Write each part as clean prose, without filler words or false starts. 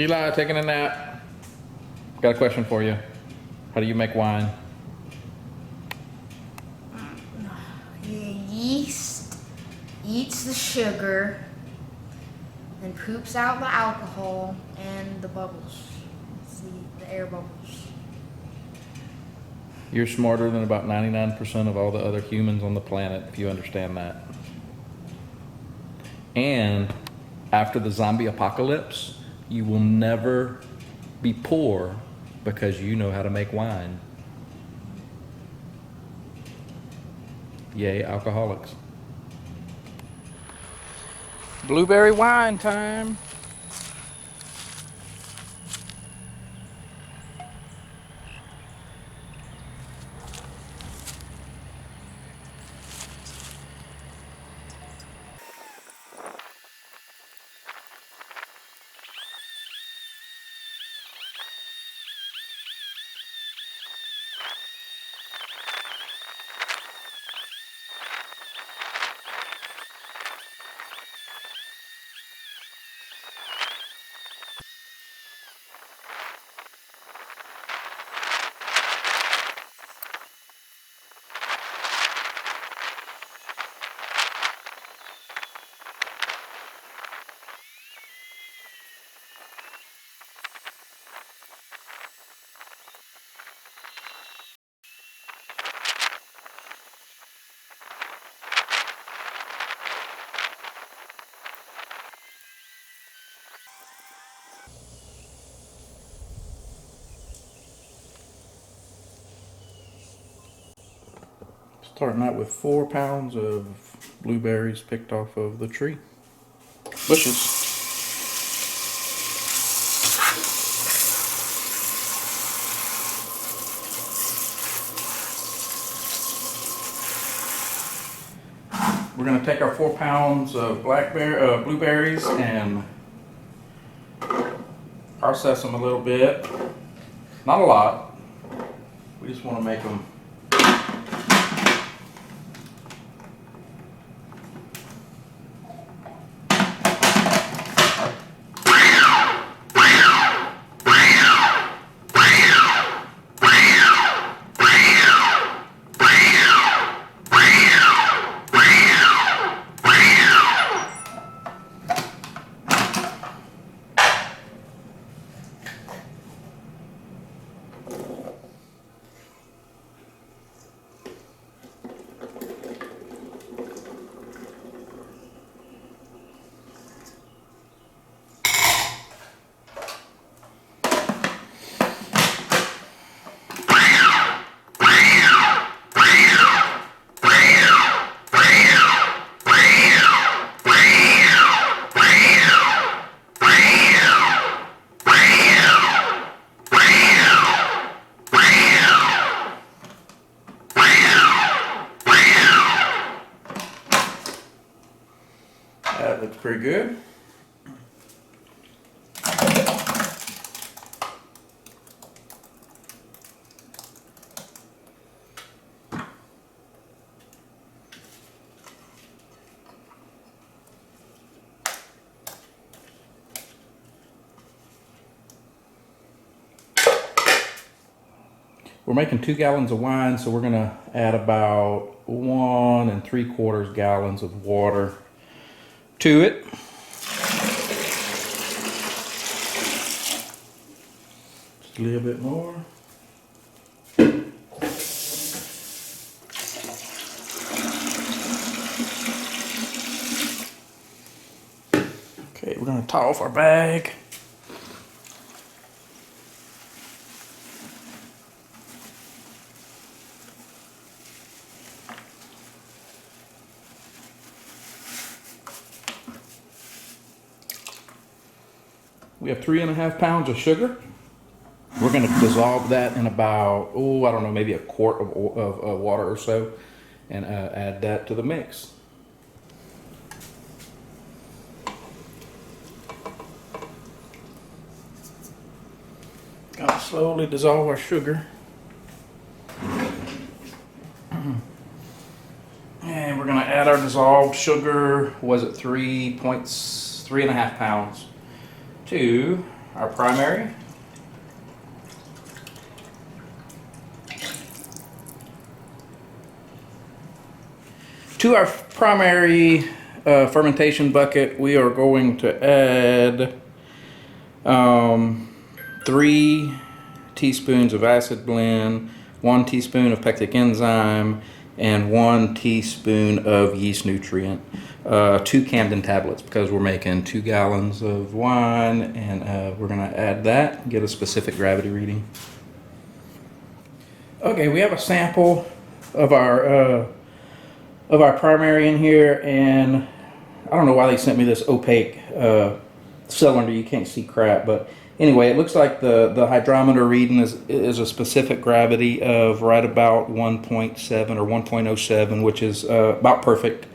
Eli, taking a nap. Got a question for you. How do you make wine? Yeast eats the sugar and poops out the alcohol and the bubbles. The air bubbles. You're smarter than about 99% of all the other humans on the planet, if you understand that. And after the zombie apocalypse, you will never be poor because you know how to make wine. Yay, alcoholics. Blueberry wine time. Starting out with 4 pounds of blueberries picked off of the tree. Bushes. We're going to take our 4 pounds of blueberries and process them a little bit. Not a lot. We just want to make them that looks pretty good. We're making 2 gallons of wine, so we're gonna add about 1 3/4 gallons of water to it. Just a little bit more. Okay, we're gonna tie off our bag. We have 3.5 pounds of sugar. We're going to dissolve that in about, I don't know, maybe a quart of water or so, and add that to the mix. Gonna slowly dissolve our sugar. And we're going to add our dissolved sugar, was it 3.5 pounds, to our primary. To our primary fermentation bucket, we are going to add 3 teaspoons of acid blend, 1 teaspoon of pectic enzyme, and 1 teaspoon of yeast nutrient. 2 Camden tablets, because we're making 2 gallons of wine, and we're going to add that, get a specific gravity reading. Okay, we have a sample of our primary in here, and I don't know why they sent me this opaque cylinder. You can't see crap, but anyway, it looks like the hydrometer reading is a specific gravity of right about 1.7 or 1.07, which is about perfect.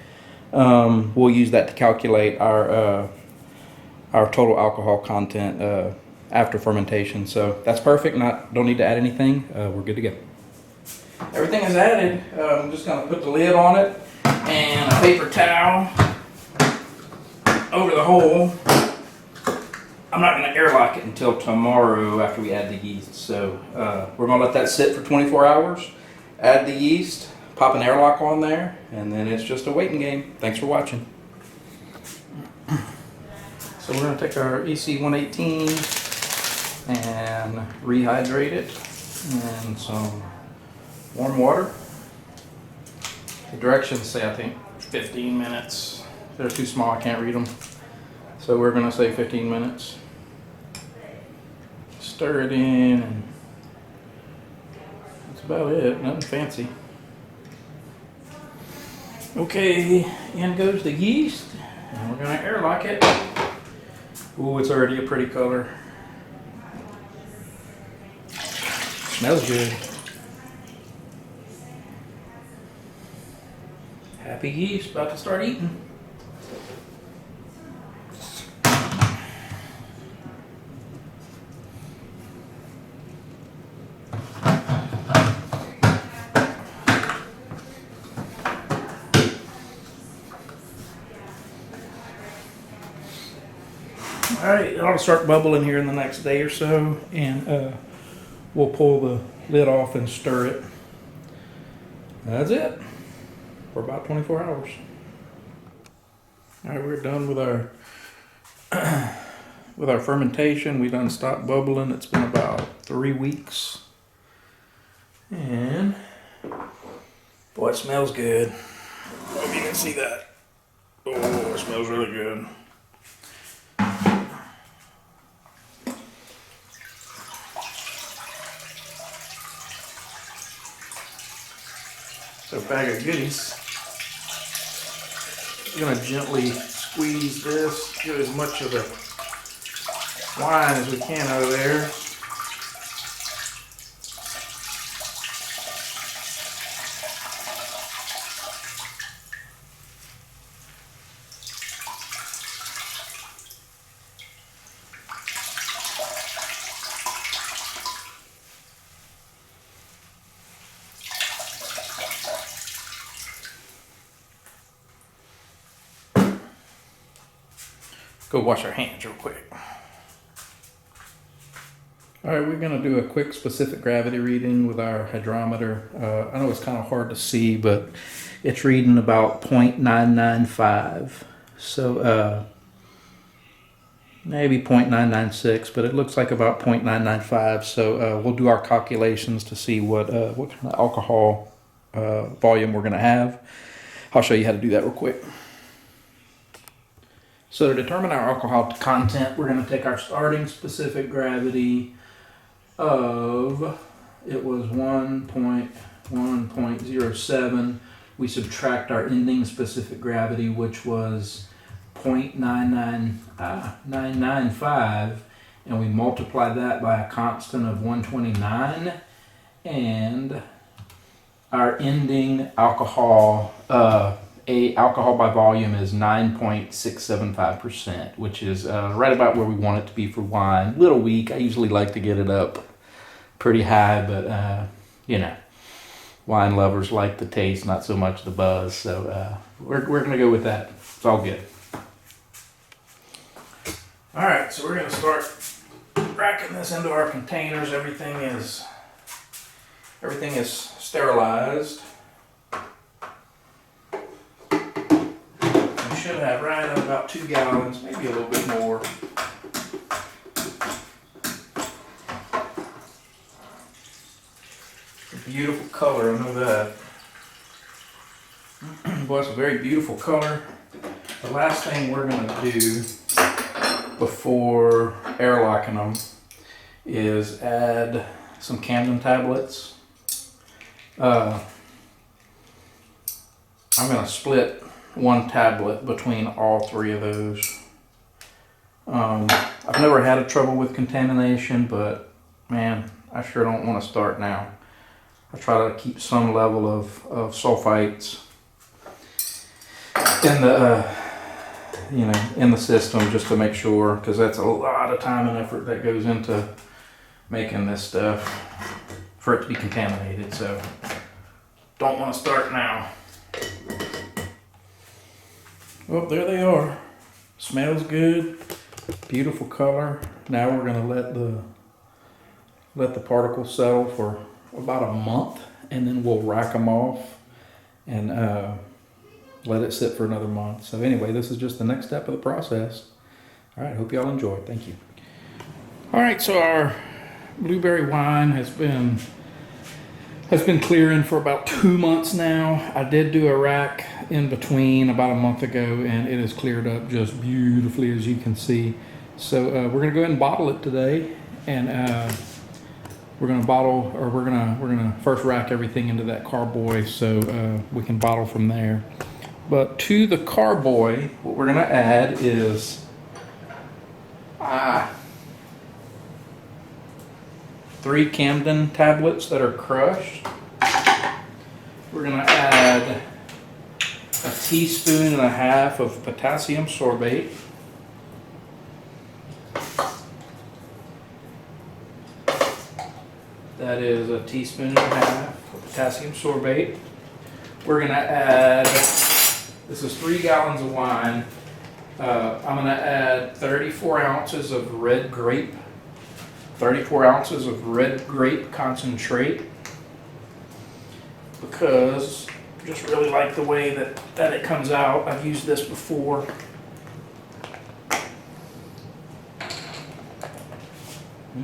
We'll use that to calculate our total alcohol content after fermentation. So that's perfect. Don't need to add anything. We're good to go. Everything is added. I'm just going to put the lid on it and a paper towel over the hole. I'm not going to airlock it until tomorrow after we add the yeast. So we're going to let that sit for 24 hours, add the yeast, pop an airlock on there, and then it's just a waiting game. Thanks for watching. So we're going to take our EC 118 and rehydrate it in some warm water. The directions say, I think, 15 minutes. They're too small, I can't read them. So we're going to say 15 minutes. Stir it in, and that's about it. Nothing fancy. Okay, in goes the yeast, and we're going to airlock it. Ooh, it's already a pretty color. Smells good. Happy yeast, about to start eating. Alright, it ought to start bubbling here in the next day or so, and we'll pull the lid off and stir it. That's it. For about 24 hours. Alright, we're done with our fermentation. We done stopped bubbling. It's been about 3 weeks. And boy, it smells good. Hope you can see that. Oh, it smells really good. So a bag of goodies. I'm going to gently squeeze this, get as much of the wine as we can out of there. Go wash our hands real quick. All right, we're gonna do a quick specific gravity reading with our hydrometer. I know it's kind of hard to see, but it's reading about 0.995. So maybe 0.996, but it looks like about 0.995. So we'll do our calculations to see what kind of alcohol volume we're gonna have. I'll show you how to do that real quick. So to determine our alcohol content, we're going to take our starting specific gravity of, it was 1.1.07. We subtract our ending specific gravity, which was 0.995, and we multiply that by a constant of 129, and our ending alcohol alcohol by volume is 9.675%, which is right about where we want it to be for wine. A little weak. I usually like to get it up pretty high, but you know, wine lovers like the taste, not so much the buzz. So we're going to go with that. It's all good. All right, so we're going to start racking this into our containers. Everything is sterilized. We should have right at about 2 gallons, maybe a little bit more. Beautiful color, I know that. Boy, it's a very beautiful color. The last thing we're going to do before airlocking them is add some Camden tablets. I'm going to split one tablet between all 3 of those. I've never had a trouble with contamination, but man, I sure don't want to start now. I try to keep some level of sulfites in the in the system just to make sure, because that's a lot of time and effort that goes into making this stuff for it to be contaminated. So don't want to start now. Well, there they are. Smells good, beautiful color. Now we're going to let the particles settle for about a month, and then we'll rack them off and let it sit for another month. So anyway, this is just the next step of the process. All right, hope y'all enjoy. Thank you. All right, so our blueberry wine has been clearing for about 2 months now. I did do a rack in between about a month ago, and it has cleared up just beautifully, as you can see. So we're gonna go ahead and bottle it today, and we're gonna first rack everything into that carboy so we can bottle from there. But to the carboy, what we're gonna add is 3 Camden tablets that are crushed. We're gonna add 1.5 teaspoons of potassium sorbate. That is 1.5 teaspoons of potassium sorbate. We're gonna add, this is 3 gallons of wine. I'm gonna add 34 ounces of red grape. 34 ounces of red grape concentrate, because I just really like the way that it comes out. I've used this before.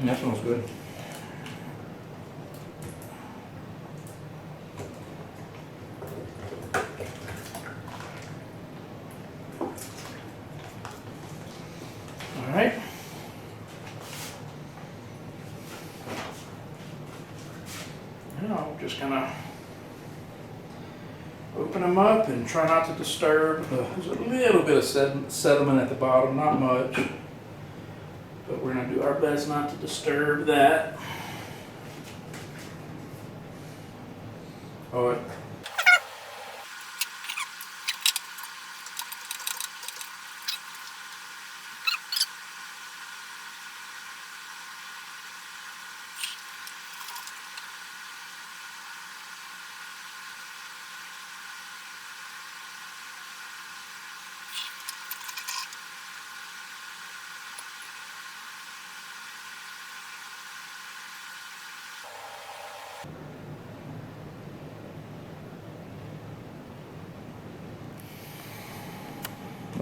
That smells good. All right. Now I'm just gonna open them up and try not to disturb. There's a little bit of sediment at the bottom, not much, but we're gonna do our best not to disturb that. All right.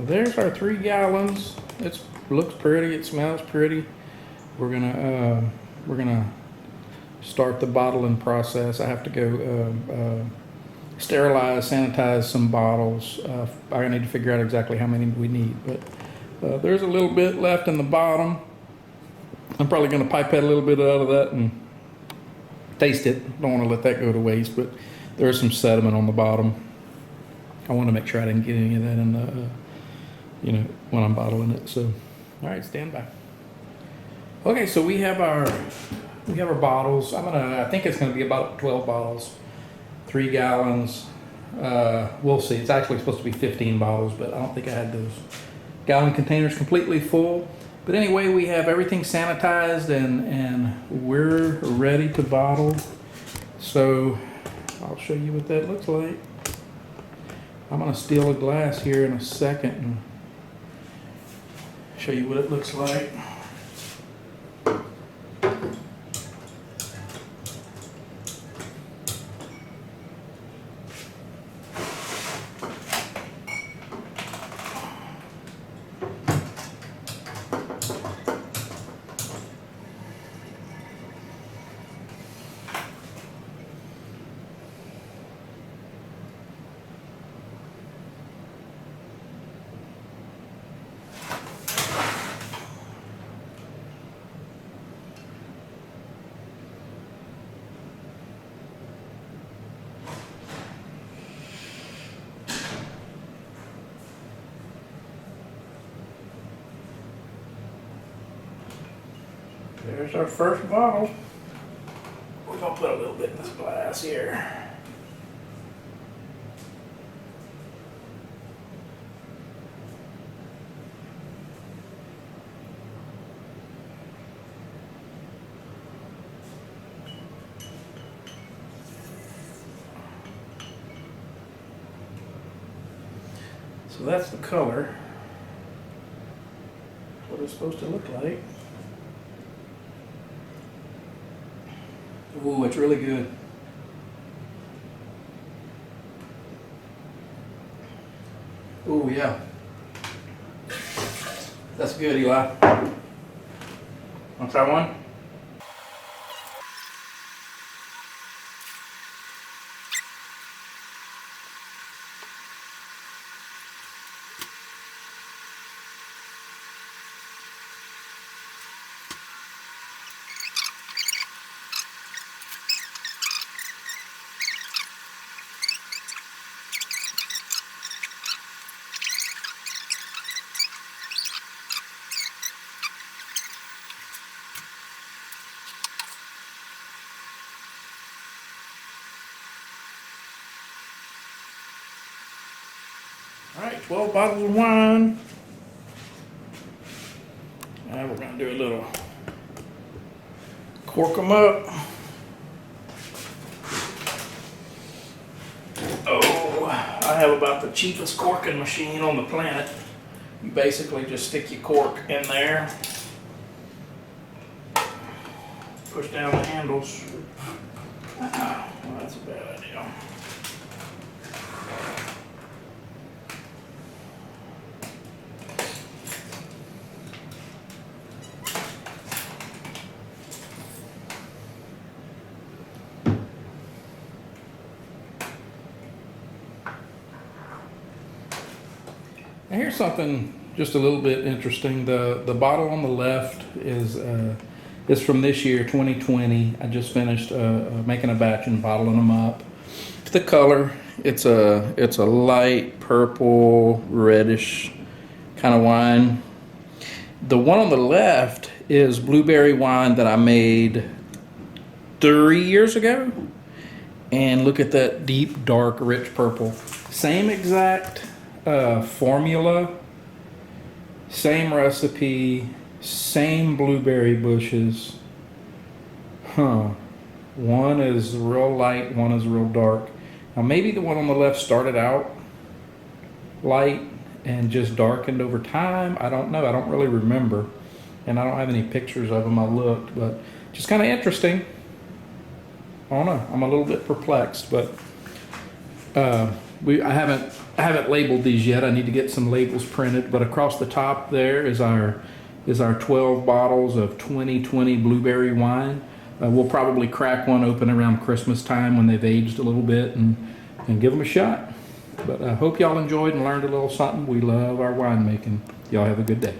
There's our 3 gallons. It looks pretty. It smells pretty. We're gonna start the bottling process. I have to go sterilize, sanitize some bottles. I need to figure out exactly how many we need, but there's a little bit left in the bottom. I'm probably gonna pipette a little bit out of that and taste it. Don't want to let that go to waste, but there's some sediment on the bottom. I want to make sure I didn't get any of that in the when I'm bottling it. So, all right, stand by. Okay, so we have our bottles. I think it's gonna be about 12 bottles, 3 gallons. We'll see. It's actually supposed to be 15 bottles, but I don't think I had those gallon containers completely full. But anyway, we have everything sanitized and we're ready to bottle. So I'll show you what that looks like. I'm gonna steal a glass here in a second and show you what it looks like. There's our first bottle. We're gonna put a little bit in this glass here. So that's the color. That's what it's supposed to look like. Ooh, it's really good. Ooh, yeah. That's good, Eli. Want to try one? All right, 12 bottles of wine. Now we're gonna do a little cork them up. Oh, I have about the cheapest corking machine on the planet. You basically just stick your cork in there, push down the handles. Well, that's a bad idea. Now here's something just a little bit interesting. The bottle on the left is from this year, 2020. I just finished making a batch and bottling them up. The color, it's a light purple, reddish kind of wine. The one on the left is blueberry wine that I made 3 years ago. And look at that deep, dark, rich purple. Same exact formula, same recipe, same blueberry bushes. One is real light, one is real dark. Now maybe the one on the left started out light and just darkened over time. I don't know. I don't really remember. And I don't have any pictures of them. I looked, but just kind of interesting. I don't know. I'm a little bit perplexed, but I haven't labeled these yet. I need to get some labels printed. But across the top there is our 12 bottles of 2020 blueberry wine. We'll probably crack one open around Christmas time when they've aged a little bit and give them a shot. But I hope y'all enjoyed and learned a little something. We love our winemaking. Y'all have a good day.